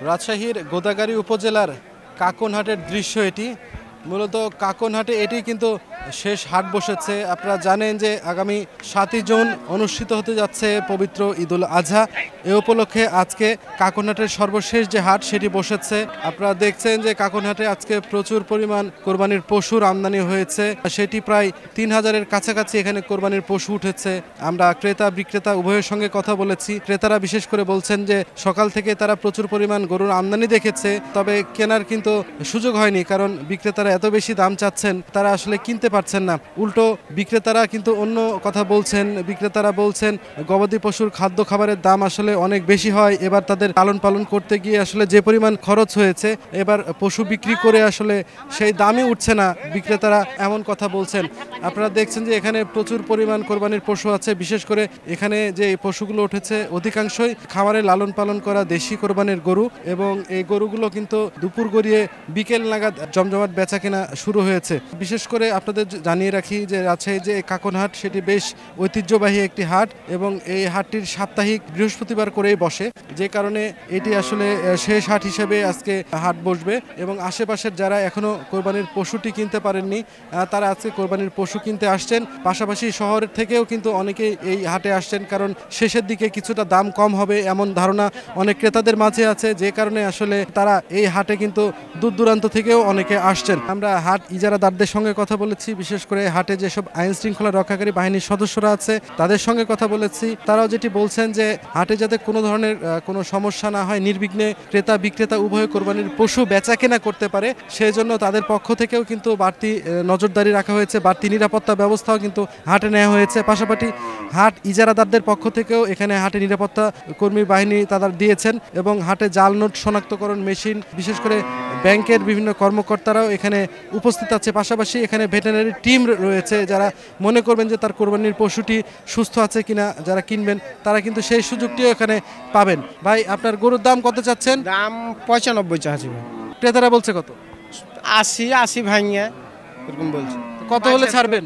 রাজশাহীর গোদাগাড়ী উপজেলার কাকনহাটের দৃশ্য এটি। মূলত কাকনহাটে এটি কিন্তু শেষ হাট বসেছে। আপনারা জানেন যে আগামী 7ই জুন অনুষ্ঠিত হতে যাচ্ছে পবিত্র ঈদুল আজহা। এ উপলক্ষে আজকে কাকনহাটের সর্বশেষ যে হাট সেটি বসেছে। আপনারা দেখছেন যে কাকনহাটে আজকে প্রচুর পরিমাণ কোরবানির পশুর আমদানি হয়েছে, সেটি প্রায় 3000-এর কাছাকাছি এখানে কোরবানির পশু উঠেছে। আমরা ক্রেতা বিক্রেতা উভয়ের সঙ্গে কথা বলেছি। ক্রেতারা বিশেষ করে বলছেন যে সকাল থেকে তারা প্রচুর পরিমাণ গরুর আমদানি দেখেছে, তবে কেনার কিন্তু সুযোগ হয়নি, কারণ বিক্রেতারা এত বেশি দাম চাচ্ছেন তারা আসলে কিনতে পারছেন না। উল্টো বিক্রেতারা কিন্তু অন্য কথা বলছেন। বিক্রেতারা বলছেন গবাদি পশুর খাদ্য খাবারের দাম আসলে অনেক বেশি হয়, এবার তাদের লালন পালন করতে গিয়ে আসলে যে পরিমাণ খরচ হয়েছে এবার পশু বিক্রি করে আসলে সেই দামই উঠছে না, বিক্রেতারা এমন কথা বলছেন। আপনারা দেখছেন যে এখানে প্রচুর পরিমাণ কোরবানির পশু আছে। বিশেষ করে এখানে যে পশুগুলো উঠেছে অধিকাংশই খামারে লালন পালন করা দেশি কোরবানির গরু, এবং এই গরুগুলো কিন্তু দুপুর গড়িয়ে বিকেল নাগাদ জমজমাট বেচা কেনা শুরু হয়েছে। বিশেষ করে আপনাদের জানিয়ে রাখি যে রাজশাহীর যে কাকনহাট সেটি বেশ ঐতিহ্যবাহী একটি হাট, এবং এই হাটটির সাপ্তাহিক বৃহস্পতিবার করেই বসে, যে কারণে এটি আসলে শেষ হাট হিসেবে আজকে হাট বসবে। এবং আশেপাশের যারা এখনো কোরবানির পশুটি কিনতে পারেননি তারা আজকে কোরবানির পশু কিনতে আসছেন। পাশাপাশি শহরের থেকেও কিন্তু অনেকেই এই হাটে আসছেন, কারণ শেষের দিকে কিছুটা দাম কম হবে এমন ধারণা অনেক ক্রেতাদের মাঝে আছে, যে কারণে আসলে তারা এই হাটে কিন্তু দূর দূরান্ত থেকেও অনেকে আসছেন। আমরা হাট ইজারাদারদের সঙ্গে কথা বলেছি, বিশেষ করে হাটে যেসব আইন শৃঙ্খলা রক্ষাকারী বাহিনীর সদস্যরা আছে তাদের সঙ্গে কথা বলেছি। তারাও যেটি বলছেন যে হাটে যাতে কোনো ধরনের কোনো সমস্যা না হয়, নির্বিঘ্নে ক্রেতা বিক্রেতা উভয় কোরবানির পশু বেচা কেনা করতে পারে, সেই জন্য তাদের পক্ষ থেকেও কিন্তু বাড়তি নজরদারি রাখা হয়েছে, বাড়তি নিরাপত্তা ব্যবস্থাও কিন্তু হাটে নেওয়া হয়েছে। পাশাপাশি হাট ইজারাদারদের পক্ষ থেকেও এখানে হাটে নিরাপত্তা কর্মী বাহিনী তারা দিয়েছেন, এবং হাটে জাল নোট শনাক্তকরণ মেশিন, বিশেষ করে ব্যাংকের বিভিন্ন কর্মকর্তারাও এখানে উপস্থিত আছে। পাশাপাশি এখানে ভেটেরিনারি টিম রয়েছে, যারা মনে করবেন যে তার কোরবানির পশুটি সুস্থ আছে কিনা, যারা কিনবেন তারা কিন্তু সেই সুযোগটিও এখানে পাবেন। ভাই, আপনার গরুর দাম কত চাচ্ছেন? দাম 95 চাচ্ছি ভাই। ক্রেতারা বলছে কত? 80 ভাঙিয়ে এরকম বলছে। কত হলে ছাড়বেন?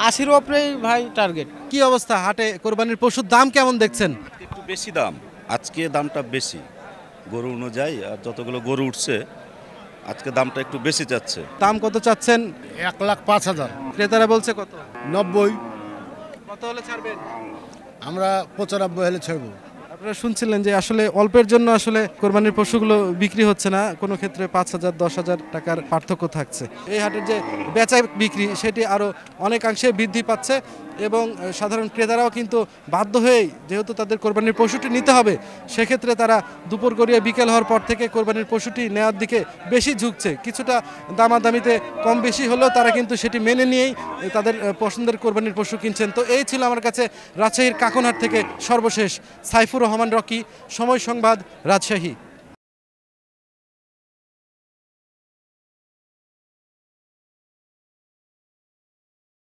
80-র উপরেই ভাই টার্গেট। কি অবস্থা হাটে কোরবানির পশুর দাম কেমন দেখছেন? একটু বেশি দাম, আজকে দামটা বেশি গরু অনুযায়ী, আর যতগুলো গরু উঠছে আজকে দামটা একটু বেশি যাচ্ছে। দাম কত চাচ্ছেন? 1,05,000। ক্রেতারা বলছে কত? 90। কত হলে ছাড়বেন? আমরা 95 হলে ছাড়বো। আপনারা শুনছিলেন যে আসলে অল্পের জন্য আসলে কোরবানির পশুগুলো বিক্রি হচ্ছে না, কোনো ক্ষেত্রে 5,000-10,000 টাকার পার্থক্য থাকছে। এই হাটের যে বেচা বিক্রি সেটি আরও অনেকাংশে বৃদ্ধি পাচ্ছে, এবং সাধারণ ক্রেতারাও কিন্তু বাধ্য হয়েই, যেহেতু তাদের কোরবানির পশুটি নিতে হবে, সেক্ষেত্রে তারা দুপুর গড়িয়ে বিকেল হওয়ার পর থেকে কোরবানির পশুটি নেওয়ার দিকে বেশি ঝুঁকছে। কিছুটা দামাদামিতে কম বেশি হলেও তারা কিন্তু সেটি মেনে নিয়েই তাদের পছন্দের কোরবানির পশু কিনছেন। তো এই ছিল আমার কাছে রাজশাহীর কাকনহাট থেকে সর্বশেষ সাইফুর রহমান রকি, সময় সংবাদ, রাজশাহী।